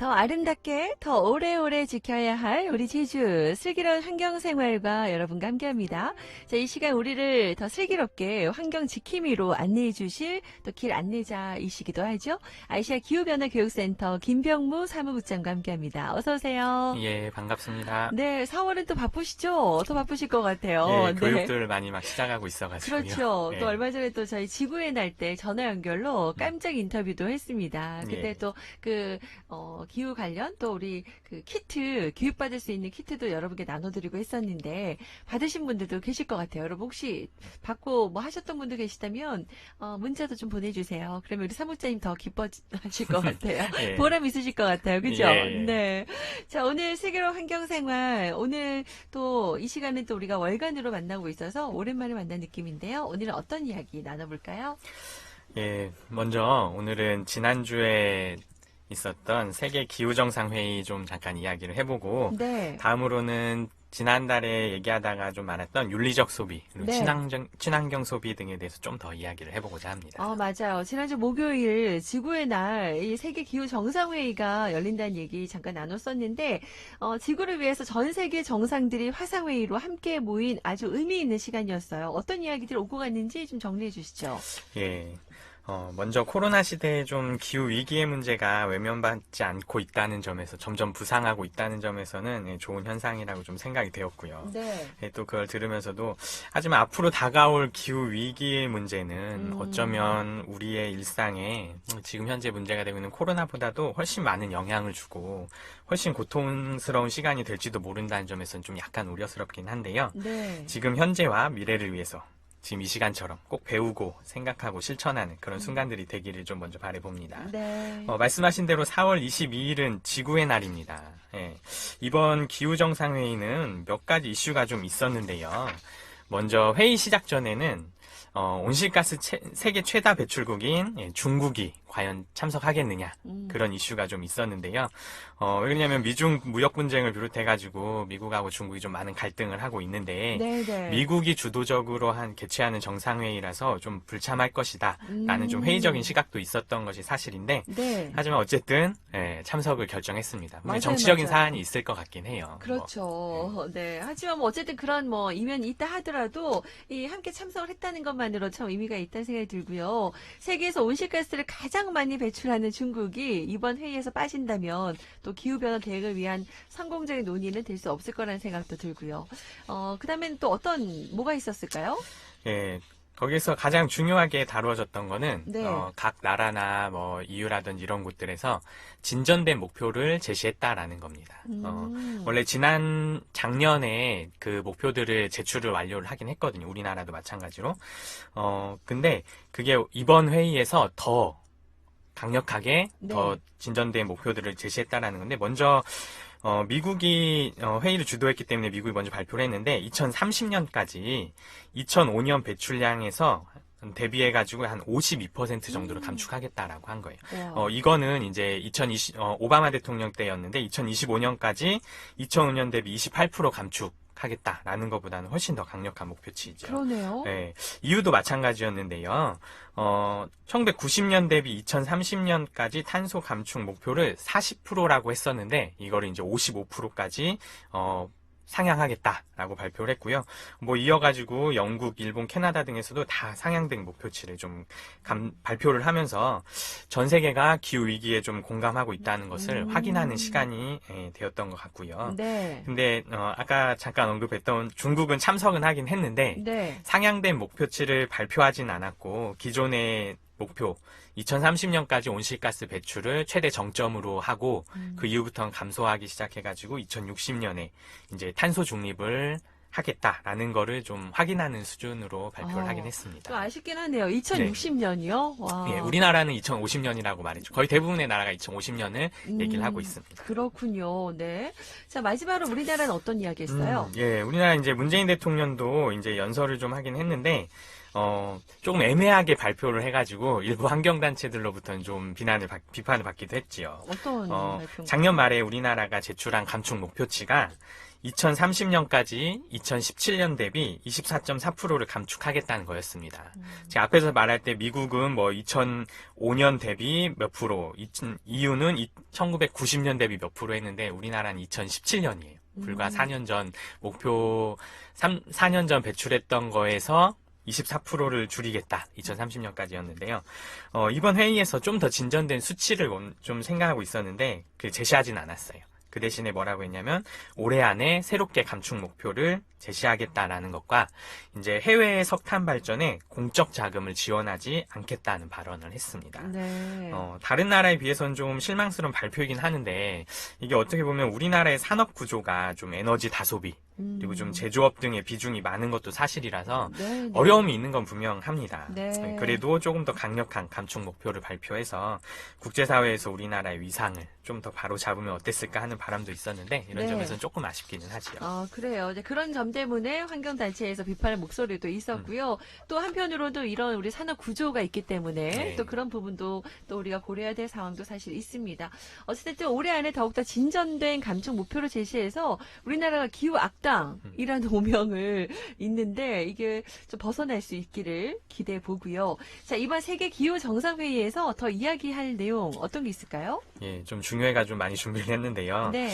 더 아름답게, 더 오래오래 지켜야 할 우리 제주 슬기로운 환경생활과 여러분과 함께합니다. 자, 이 시간 우리를 더 슬기롭게 환경 지킴이로 안내해 주실 또 길 안내자이시기도 하죠. 아시아 기후변화교육센터 김병무 사무국장과 함께합니다. 어서 오세요. 예, 반갑습니다. 네, 4월은 또 바쁘시죠? 더 바쁘실 것 같아요. 예, 네. 교육들 많이 막 시작하고 있어가지고요. 그렇죠. 예. 또 얼마 전에 또 저희 지구의 날 때 전화 연결로 깜짝 인터뷰도 했습니다. 그때 예. 또 기후 관련 또 우리 그 키트, 교육받을 수 있는 키트도 여러분께 나눠드리고 했었는데 받으신 분들도 계실 것 같아요. 여러분 혹시 받고 뭐 하셨던 분들 계시다면 문자도 좀 보내주세요. 그러면 우리 사무장님 더 기뻐하실 것 같아요. 예. 보람 있으실 것 같아요. 그죠? 예. 네. 자, 오늘 슬기로운 환경생활, 오늘 또 이 시간은 또 우리가 월간으로 만나고 있어서 오랜만에 만난 느낌인데요. 오늘은 어떤 이야기 나눠볼까요? 예, 먼저 오늘은 지난주에 있었던 세계 기후정상회의 좀 잠깐 이야기를 해보고, 네. 다음으로는 지난달에 얘기하다가 좀 많았던 윤리적 소비, 그리고 네. 친환경 소비 등에 대해서 좀 더 이야기를 해보고자 합니다. 맞아요. 지난주 목요일 지구의 날, 이 세계 기후 정상회의가 열린다는 얘기 잠깐 나눴었는데, 지구를 위해서 전 세계 정상들이 화상회의로 함께 모인 아주 의미 있는 시간이었어요. 어떤 이야기들 오고 갔는지 좀 정리해 주시죠. 예. 먼저 코로나 시대에 좀 기후 위기의 문제가 외면받지 않고 있다는 점에서 점점 부상하고 있다는 점에서는 좋은 현상이라고 좀 생각이 되었고요. 네. 또 그걸 들으면서도 하지만 앞으로 다가올 기후 위기의 문제는 어쩌면 우리의 일상에 지금 현재 문제가 되고 있는 코로나보다도 훨씬 많은 영향을 주고 훨씬 고통스러운 시간이 될지도 모른다는 점에서는 좀 약간 우려스럽긴 한데요. 네. 지금 현재와 미래를 위해서 지금 이 시간처럼 꼭 배우고 생각하고 실천하는 그런 순간들이 되기를 좀 먼저 바라봅니다. 네. 말씀하신 대로 4월 22일은 지구의 날입니다. 예. 이번 기후정상회의는 몇 가지 이슈가 좀 있었는데요. 먼저 회의 시작 전에는 온실가스 세계 최다 배출국인 중국이 과연 참석하겠느냐 그런 이슈가 좀 있었는데요. 왜 그러냐면 미중 무역 분쟁을 비롯해가지고 미국하고 중국이 좀 많은 갈등을 하고 있는데 네네. 미국이 주도적으로 개최하는 정상회의라서 좀 불참할 것이다 라는 좀 회의적인 시각도 있었던 것이 사실인데 네. 하지만 어쨌든 참석을 결정했습니다. 맞아요, 정치적인 맞아요. 사안이 있을 것 같긴 해요. 그렇죠. 네. 하지만 뭐 어쨌든 그런 뭐 이면이 있다 하더라도 이 함께 참석을 했다는 것만으로 참 의미가 있다는 생각이 들고요. 세계에서 온실가스를 가장 많이 배출하는 중국이 이번 회의에서 빠진다면 또 기후변화 대응을 위한 성공적인 논의는 될 수 없을 거라는 생각도 들고요. 그다음엔 또 뭐가 있었을까요? 예, 거기서 가장 중요하게 다루어졌던 거는 네. 각 나라나 뭐 EU라든지 이런 곳들에서 진전된 목표를 제시했다라는 겁니다. 원래 작년에 그 목표들을 제출을 완료를 하긴 했거든요. 우리나라도 마찬가지로. 근데 그게 이번 회의에서 더 강력하게 네. 더 진전된 목표들을 제시했다라는 건데 먼저 미국이 회의를 주도했기 때문에 미국이 먼저 발표를 했는데 2030년까지 2005년 배출량에서 대비해가지고 한 52% 정도로 감축하겠다라고 한 거예요. 이거는 이제 오바마 대통령 때였는데 2025년까지 2005년 대비 28% 감축하겠다라는 것보다는 훨씬 더 강력한 목표치이죠. 그러네요. 네, 이유도 마찬가지였는데요. 1990년 대비 2030년까지 탄소 감축 목표를 40%라고 했었는데 이거를 이제 55%까지 상향하겠다라고 발표를 했고요. 뭐 이어가지고 영국, 일본, 캐나다 등에서도 다 상향된 목표치를 좀 발표를 하면서 전 세계가 기후 위기에 좀 공감하고 있다는 것을 확인하는 시간이 되었던 것 같고요. 네. 근데 아까 잠깐 언급했던 중국은 참석은 하긴 했는데 네. 상향된 목표치를 발표하진 않았고 기존의 목표 2030년까지 온실가스 배출을 최대 정점으로 하고 그 이후부터는 감소하기 시작해가지고 2060년에 이제 탄소 중립을 하겠다라는 거를 좀 확인하는 수준으로 발표를 하긴 했습니다. 좀 아쉽긴 하네요. 2060년이요? 와. 예, 우리나라는 2050년이라고 말했죠. 거의 대부분의 나라가 2050년을 얘기를 하고 있습니다. 그렇군요. 네. 자, 마지막으로 우리나라는 어떤 이야기 했어요? 예, 우리나라 이제 문재인 대통령도 이제 연설을 좀 하긴 했는데 조금 애매하게 발표를 해가지고 일부 환경단체들로부터는 좀 비판을 받기도 했지요. 어떤 발표인가요? 작년 말에 우리나라가 제출한 감축 목표치가 2030년까지 2017년 대비 24.4%를 감축하겠다는 거였습니다. 제가 앞에서 말할 때 미국은 뭐 2005년 대비 몇 프로, EU는 1990년 대비 몇 프로 했는데 우리나라는 2017년이에요. 불과 4년 전 목표 4년 전 배출했던 거에서 24%를 줄이겠다. 2030년까지였는데요. 이번 회의에서 좀 더 진전된 수치를 좀 생각하고 있었는데 제시하진 않았어요. 그 대신에 뭐라고 했냐면 올해 안에 새롭게 감축 목표를 제시하겠다라는 것과 이제 해외 석탄 발전에 공적 자금을 지원하지 않겠다는 발언을 했습니다. 네. 다른 나라에 비해서는 좀 실망스러운 발표이긴 하는데 이게 어떻게 보면 우리나라의 산업 구조가 좀 에너지 다소비 그리고 좀 제조업 등의 비중이 많은 것도 사실이라서 네, 네. 어려움이 있는 건 분명합니다. 네. 그래도 조금 더 강력한 감축 목표를 발표해서 국제사회에서 우리나라의 위상을 좀 더 바로 잡으면 어땠을까 하는 바람도 있었는데 이런 네. 점에서는 조금 아쉽기는 하지요. 그래요. 이제 그런 점 때문에 환경단체에서 비판의 목소리도 있었고요. 또 한편으로도 이런 우리 산업 구조가 있기 때문에 네. 또 그런 부분도 또 우리가 고려해야 될 상황도 사실 있습니다. 어쨌든 올해 안에 더욱더 진전된 감축 목표를 제시해서 우리나라가 기후 악당이라는 오명을 있는데 이게 좀 벗어날 수 있기를 기대해 보고요. 자, 이번 세계 기후 정상회의에서 더 이야기할 내용 어떤 게 있을까요? 예, 좀 중요해가지고 많이 준비를 했는데요. 네.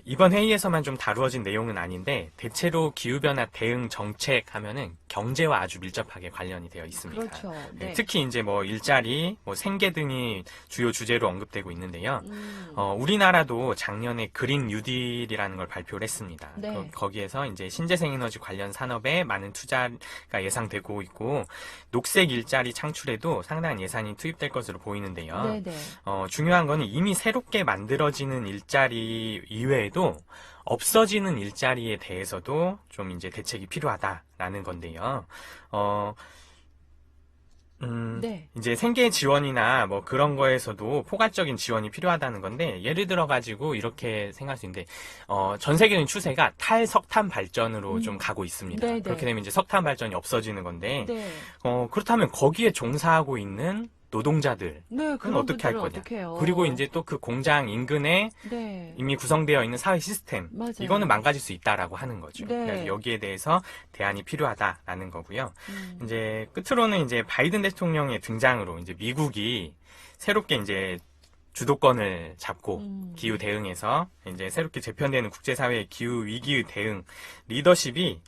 이번 회의에서만 좀 다루어진 내용은 아닌데 대체로 기후변화 대응 정책 하면은 경제와 아주 밀접하게 관련이 되어 있습니다. 그렇죠. 네. 특히 이제 뭐 일자리, 뭐 생계 등이 주요 주제로 언급되고 있는데요. 음. 우리나라도 작년에 그린 뉴딜이라는 걸 발표를 했습니다. 네. 거기에서 이제 신재생 에너지 관련 산업에 많은 투자가 예상되고 있고 녹색 일자리 창출에도 상당한 예산이 투입될 것으로 보이는데요. 네네. 중요한 거는 이미 새롭게 만들어지는 일자리 이외에도 없어지는 일자리에 대해서도 좀 이제 대책이 필요하다라는 건데요. 네. 이제 생계 지원이나 뭐 그런 거에서도 포괄적인 지원이 필요하다는 건데, 예를 들어가지고 이렇게 생각할 수 있는데, 전 세계적인 추세가 탈석탄 발전으로 좀 가고 있습니다. 네네. 그렇게 되면 이제 석탄 발전이 없어지는 건데, 네. 그렇다면 거기에 종사하고 있는 노동자들, 네, 그건 어떻게 할 분들은 거냐. 어떡해요? 그리고 이제 또 그 공장 인근에 네. 이미 구성되어 있는 사회 시스템, 맞아요. 이거는 망가질 수 있다라고 하는 거죠. 네. 그래서 여기에 대해서 대안이 필요하다라는 거고요. 음. 이제 끝으로는 이제 바이든 대통령의 등장으로 이제 미국이 새롭게 이제 주도권을 잡고 기후 대응에서 이제 새롭게 재편되는 국제사회의 기후 위기의 대응 리더십이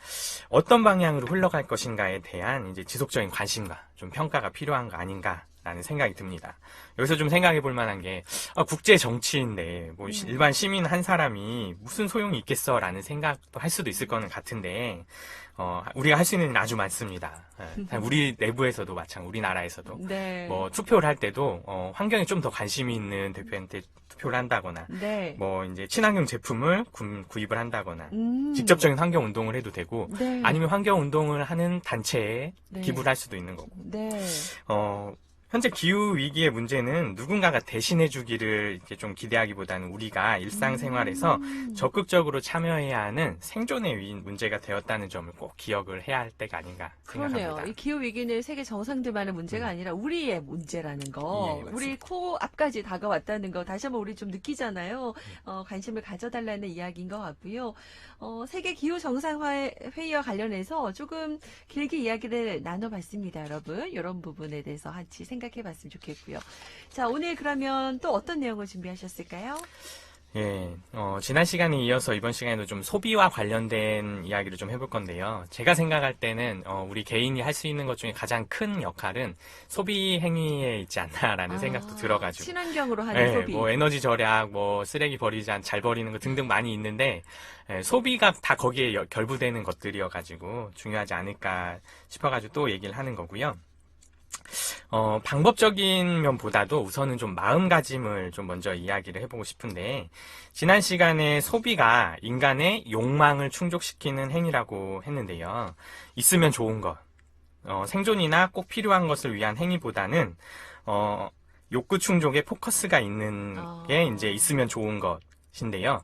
어떤 방향으로 흘러갈 것인가에 대한 이제 지속적인 관심과 좀 평가가 필요한 거 아닌가라는 생각이 듭니다. 여기서 좀 생각해 볼 만한 게 국제 정치인데 뭐 일반 시민 한 사람이 무슨 소용이 있겠어라는 생각도 할 수도 있을 거는 같은데 우리가 할 수 있는 일은 아주 많습니다. 우리 내부에서도 마찬가지, 우리나라에서도 네. 뭐 투표를 할 때도 환경에 좀 더 관심이 있는 대표한테 투표를 한다거나 네. 뭐 이제 친환경 제품을 구입을 한다거나 음. 직접적인 환경 운동을 해도 되고 네. 아니면 환경 운동을 하는 단체에 네. 기부를 할 수도 있는 거고 네. 현재 기후 위기의 문제는 누군가가 대신해 주기를 이제 좀 기대하기보다는 우리가 일상생활에서 적극적으로 참여해야 하는 생존의 문제가 되었다는 점을 꼭 기억을 해야 할 때가 아닌가 생각합니다. 그러네요. 이 기후 위기는 세계 정상들만의 문제가 아니라 우리의 문제라는 거, 예, 맞습니다. 우리 코앞까지 다가왔다는 거 다시 한번 우리 좀 느끼잖아요. 관심을 가져달라는 이야기인 것 같고요. 세계 기후 정상회의와 관련해서 조금 길게 이야기를 나눠봤습니다, 여러분. 이런 부분에 대해서 같이 생각해봤으면 좋겠고요. 자, 오늘 그러면 또 어떤 내용을 준비하셨을까요? 예, 지난 시간에 이어서 이번 시간에도 좀 소비와 관련된 이야기를 좀 해볼 건데요. 제가 생각할 때는, 우리 개인이 할 수 있는 것 중에 가장 큰 역할은 소비 행위에 있지 않나라는 생각도 들어가지고. 친환경으로 하는 예, 소비. 뭐 에너지 절약, 뭐 쓰레기 버리지 잘 버리는 거 등등 많이 있는데, 소비가 다 거기에 결부되는 것들이어가지고 중요하지 않을까 싶어가지고 또 얘기를 하는 거고요. 방법적인 면보다도 우선은 좀 마음가짐을 좀 먼저 이야기를 해보고 싶은데, 지난 시간에 소비가 인간의 욕망을 충족시키는 행위라고 했는데요. 있으면 좋은 것, 생존이나 꼭 필요한 것을 위한 행위보다는, 욕구 충족에 포커스가 있는 게 이제 있으면 좋은 것인데요.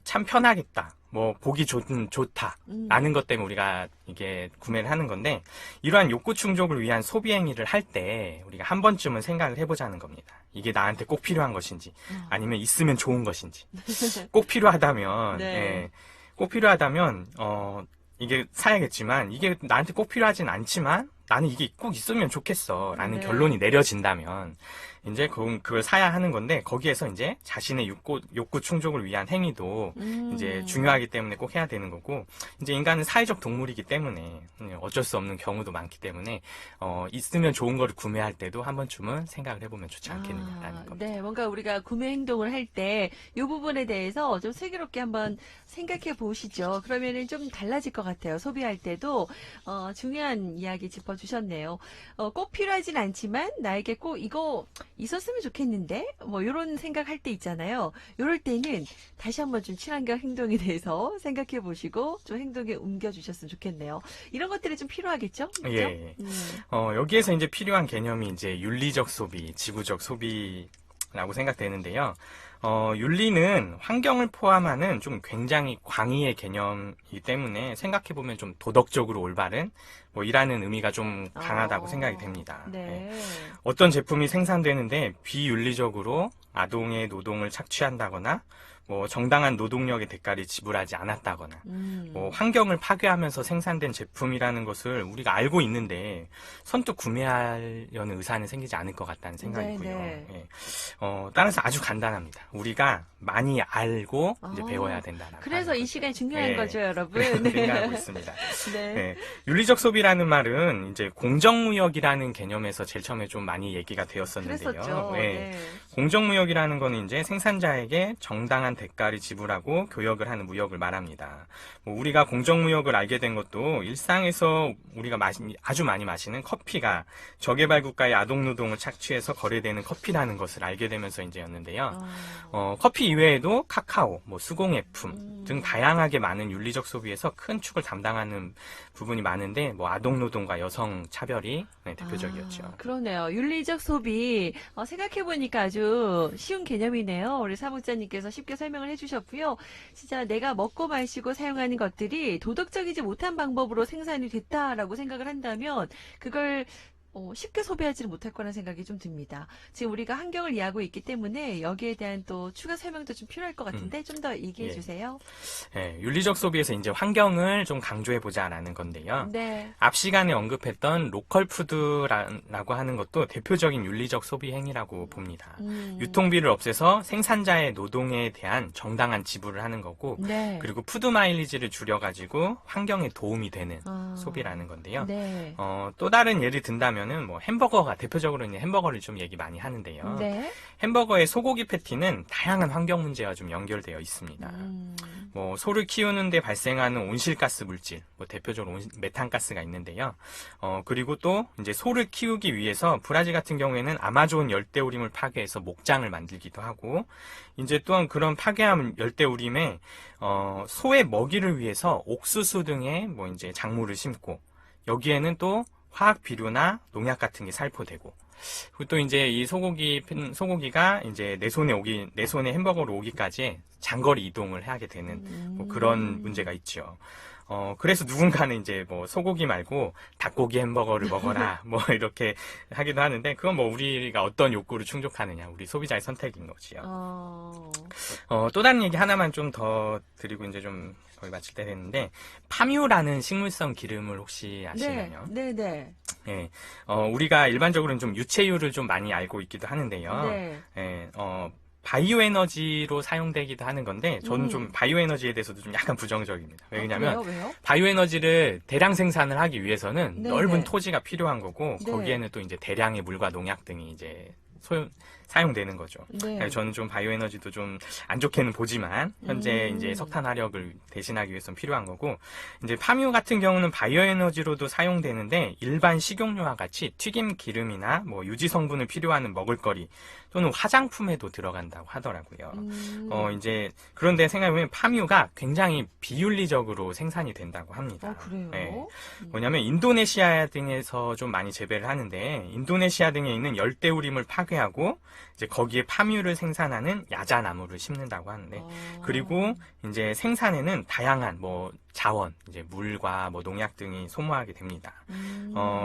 참 편하겠다. 뭐 보기 좋다라는 것 때문에 우리가 이게 구매를 하는 건데, 이러한 욕구 충족을 위한 소비 행위를 할 때 우리가 한 번쯤은 생각을 해보자는 겁니다. 이게 나한테 꼭 필요한 것인지 아니면 있으면 좋은 것인지. 꼭 필요하다면 네. 예, 꼭 필요하다면 이게 사야겠지만 이게 나한테 꼭 필요하진 않지만 나는 이게 꼭 있으면 좋겠어 라는 네. 결론이 내려진다면 이제 그걸 사야 하는 건데 거기에서 이제 자신의 욕구 충족을 위한 행위도 이제 중요하기 때문에 꼭 해야 되는 거고 이제 인간은 사회적 동물이기 때문에 어쩔 수 없는 경우도 많기 때문에 있으면 좋은 거를 구매할 때도 한 번쯤은 생각을 해보면 좋지 않겠느냐라는 겁니다. 네, 뭔가 우리가 구매 행동을 할 때 이 부분에 대해서 좀 슬기롭게 한번 생각해 보시죠. 그러면은 좀 달라질 것 같아요. 소비할 때도 중요한 이야기 짚어주셨네요. 꼭 필요하진 않지만 나에게 꼭 이거 있었으면 좋겠는데 뭐 이런 생각할 때 있잖아요. 이럴 때는 다시 한번 좀 친환경 행동에 대해서 생각해 보시고 좀 행동에 옮겨주셨으면 좋겠네요. 이런 것들이 좀 필요하겠죠? 그렇죠? 예. 여기에서 이제 필요한 개념이 이제 윤리적 소비, 지구적 소비라고 생각되는데요. 윤리는 환경을 포함하는 좀 굉장히 광의의 개념이기 때문에 생각해보면 좀 도덕적으로 올바른 뭐 이라는 의미가 좀 강하다고 생각이 됩니다. 네. 어떤 제품이 생산되는데 비윤리적으로 아동의 노동을 착취한다거나 뭐 정당한 노동력의 대가를 지불하지 않았다거나 뭐 환경을 파괴하면서 생산된 제품이라는 것을 우리가 알고 있는데 선뜻 구매하려는 의사는 생기지 않을 것 같다는 생각이고요. 네. 예. 따라서 아주 간단합니다. 우리가 많이 알고 이제 배워야 된다라고. 그래서 이 시간이 중요한 예. 거죠, 여러분. 그렇게 생각하고 있습니다. 네. 네. 윤리적 소비라는 말은 이제 공정무역이라는 개념에서 제일 처음에 좀 많이 얘기가 되었었는데요. 그랬었죠. 네. 네. 공정무역이라는 거는 이제 생산자에게 정당한 대가를 지불하고 교역을 하는 무역을 말합니다. 뭐 우리가 공정무역을 알게 된 것도 일상에서 우리가 아주 많이 마시는 커피가 저개발 국가의 아동노동을 착취해서 거래되는 커피라는 것을 알게 되면서 이제였는데요. 커피 이외에도 카카오, 뭐 수공예품 등 다양하게 많은 윤리적 소비에서 큰 축을 담당하는 부분이 많은데 뭐 아동노동과 여성 차별이 대표적이었죠. 그러네요. 윤리적 소비 생각해보니까 아주 쉬운 개념이네요. 우리 사무장님께서 쉽게 설명을 해주셨고요. 진짜 내가 먹고 마시고 사용하는 것들이 도덕적이지 못한 방법으로 생산이 됐다라고 생각을 한다면 그걸 쉽게 소비하지는 못할 거라는 생각이 좀 듭니다. 지금 우리가 환경을 이해하고 있기 때문에 여기에 대한 또 추가 설명도 좀 필요할 것 같은데 좀 더 얘기해 예. 주세요. 네, 윤리적 소비에서 이제 환경을 좀 강조해보자라는 건데요. 네. 앞 시간에 언급했던 로컬 푸드라고 하는 것도 대표적인 윤리적 소비 행위라고 봅니다. 유통비를 없애서 생산자의 노동에 대한 정당한 지불을 하는 거고, 네. 그리고 푸드 마일리지를 줄여가지고 환경에 도움이 되는 소비라는 건데요. 네. 또 다른 예를 든다면은 뭐 햄버거가 대표적으로 이제 햄버거를 좀 얘기 많이 하는데요. 네. 햄버거의 소고기 패티는 다양한 환경 문제와 좀 연결되어 있습니다. 뭐 소를 키우는데 발생하는 온실가스 물질, 뭐 대표적으로 메탄가스가 있는데요. 그리고 또 이제 소를 키우기 위해서 브라질 같은 경우에는 아마존 열대우림을 파괴해서 목장을 만들기도 하고, 이제 또한 그런 파괴한 열대우림에 소의 먹이를 위해서 옥수수 등의 뭐 이제 작물을 심고, 여기에는 또 화학 비료나 농약 같은 게 살포되고, 그리고 또 이제 이 소고기가 이제 내 손에 햄버거로 오기까지 장거리 이동을 하게 되는 뭐 그런 문제가 있죠. 그래서 누군가는 이제 뭐 소고기 말고 닭고기 햄버거를 먹어라 뭐 이렇게 하기도 하는데, 그건 뭐 우리가 어떤 욕구를 충족하느냐, 우리 소비자의 선택인 거지요. 또 다른 얘기 하나만 좀 더 드리고 이제 좀 거의 마칠 때 됐는데, 파뮤라는 식물성 기름을 혹시 아시나요? 네, 네. 네. 우리가 일반적으로는 좀 유체유를 좀 많이 알고 있기도 하는데요. 네. 네, 바이오 에너지로 사용되기도 하는 건데, 저는 좀 바이오 에너지에 대해서도 좀 약간 부정적입니다. 왜냐면 왜요? 바이오 에너지를 대량 생산을 하기 위해서는 네, 넓은 네. 토지가 필요한 거고, 네. 거기에는 또 이제 대량의 물과 농약 등이 이제 사용되는 거죠. 네. 그래서 저는 좀 바이오 에너지도 좀 안 좋게는 보지만 현재 이제 석탄 화력을 대신하기 위해서는 필요한 거고, 이제 파뮤 같은 경우는 바이오 에너지로도 사용되는데 일반 식용유와 같이 튀김 기름이나 뭐 유지 성분을 필요하는 먹을거리 또는 화장품에도 들어간다고 하더라고요. 이제 그런데 생각해보면 파뮤가 굉장히 비윤리적으로 생산이 된다고 합니다. 그래요? 네. 뭐냐면 인도네시아 등에서 좀 많이 재배를 하는데, 인도네시아 등에 있는 열대우림을 파괴하고 이제 거기에 파뮤를 생산하는 야자나무를 심는다고 하는데, 그리고 이제 생산에는 다양한 뭐 자원, 이제 물과 뭐 농약 등이 소모하게 됩니다.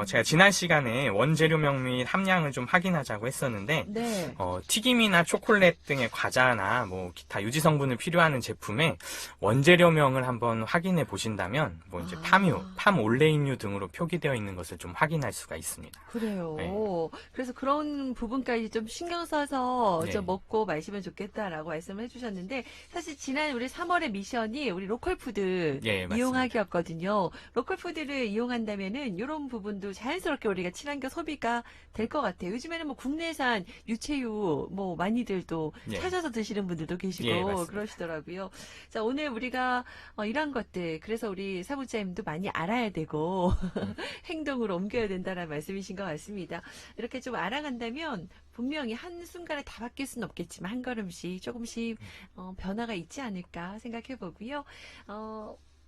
제가 지난 시간에 원재료명 및 함량을 좀 확인하자고 했었는데, 네. 튀김이나 초콜릿 등의 과자나 뭐 기타 유지 성분을 필요하는 제품에 원재료명을 한번 확인해 보신다면, 뭐 이제 파뮤, 팜올레인유 등으로 표기되어 있는 것을 좀 확인할 수가 있습니다. 그래요. 네. 그래서 그런 부분까지 좀 신경 써서 네. 좀 먹고 마시면 좋겠다라고 말씀을 해주셨는데, 사실 지난 우리 3월의 미션이 우리 로컬푸드 예, 맞습니다. 이용하기였거든요. 로컬푸드를 이용한다면은 이런 부분도 자연스럽게 우리가 친환경 소비가 될 것 같아요. 요즘에는 뭐 국내산 유채유 뭐 많이들 또 예. 찾아서 드시는 분들도 계시고 예, 맞습니다. 그러시더라고요. 자, 오늘 우리가 이런 것들, 그래서 우리 사무장님도 많이 알아야 되고 행동으로 옮겨야 된다는 말씀이신 것 같습니다. 이렇게 좀 알아간다면 분명히 한순간에 다 바뀔 수는 없겠지만 한 걸음씩 조금씩 변화가 있지 않을까 생각해 보고요.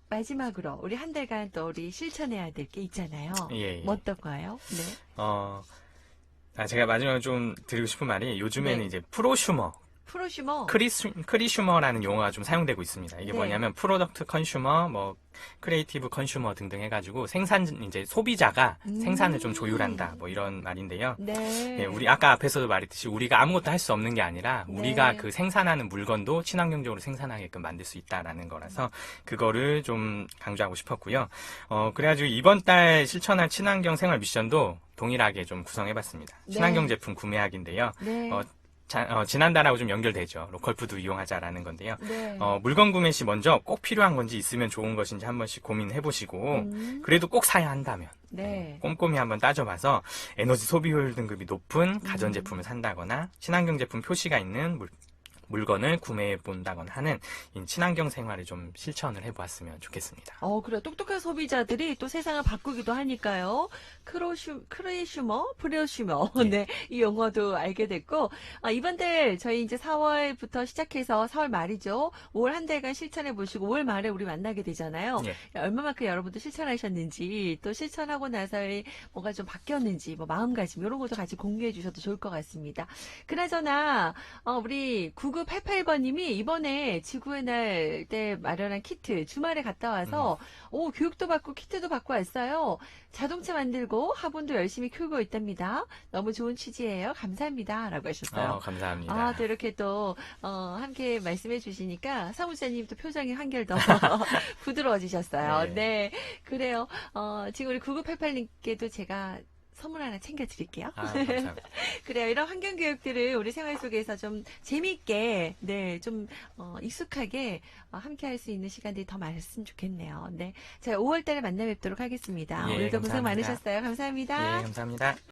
마지막으로 우리 한 달간 또 우리 실천해야 될 게 있잖아요. 예, 예. 뭐 어떤가요? 네. 제가 마지막으로 좀 드리고 싶은 말이 요즘에는 네. 이제 프로슈머, 프로슈머. 크리슈머라는 용어가 좀 사용되고 있습니다. 이게 네. 뭐냐면 프로덕트 컨슈머, 뭐 크리에이티브 컨슈머 등등 해가지고 이제 소비자가 생산을 좀 조율한다, 뭐 이런 말인데요. 네. 예, 우리 아까 앞에서도 말했듯이 우리가 아무것도 할 수 없는 게 아니라 네. 우리가 그 생산하는 물건도 친환경적으로 생산하게끔 만들 수 있다라는 거라서 그거를 좀 강조하고 싶었고요. 그래가지고 이번 달 실천할 친환경 생활 미션도 동일하게 좀 구성해봤습니다. 네. 친환경 제품 구매하기인데요. 네. 지난달하고 좀 연결되죠. 로컬푸드 이용하자라는 건데요. 네. 물건 구매 시 먼저 꼭 필요한 건지 있으면 좋은 것인지 한 번씩 고민해 보시고, 그래도 꼭 사야 한다면, 네. 꼼꼼히 한번 따져봐서 에너지 소비 효율 등급이 높은 가전제품을 산다거나, 친환경 제품 표시가 있는 물건을 구매해 본다거나 하는 이 친환경 생활을 좀 실천을 해보았으면 좋겠습니다. 그래. 똑똑한 소비자들이 또 세상을 바꾸기도 하니까요. 크리슈머, 프로슈머. 예. 네. 이 용어도 알게 됐고, 이번 달 저희 이제 4월부터 시작해서 4월 말이죠. 5월 한 달간 실천해 보시고 5월 말에 우리 만나게 되잖아요. 예. 얼마만큼 여러분도 실천하셨는지, 또 실천하고 나서의 뭐가 좀 바뀌었는지, 뭐 마음가짐, 이런 것도 같이 공유해 주셔도 좋을 것 같습니다. 그나저나, 우리 9988번님이 이번에 지구의 날 때 마련한 키트 주말에 갔다 와서 교육도 받고 키트도 받고 왔어요. 자동차 만들고 화분도 열심히 키우고 있답니다. 너무 좋은 취지예요. 감사합니다. 라고 하셨어요. 감사합니다. 또 이렇게 또 함께 말씀해 주시니까 사무장님 또 표정이 한결 더 부드러워지셨어요. 네. 네. 그래요. 지금 우리 9988님께도 제가 선물 하나 챙겨드릴게요. 감사합니다. 그래요. 이런 환경 교육들을 우리 생활 속에서 좀 재미있게, 네, 좀 익숙하게 함께 할 수 있는 시간들이 더 많았으면 좋겠네요. 네. 자, 5월 달에 만나 뵙도록 하겠습니다. 예, 오늘도 고생 감사합니다. 많으셨어요. 감사합니다. 예, 감사합니다.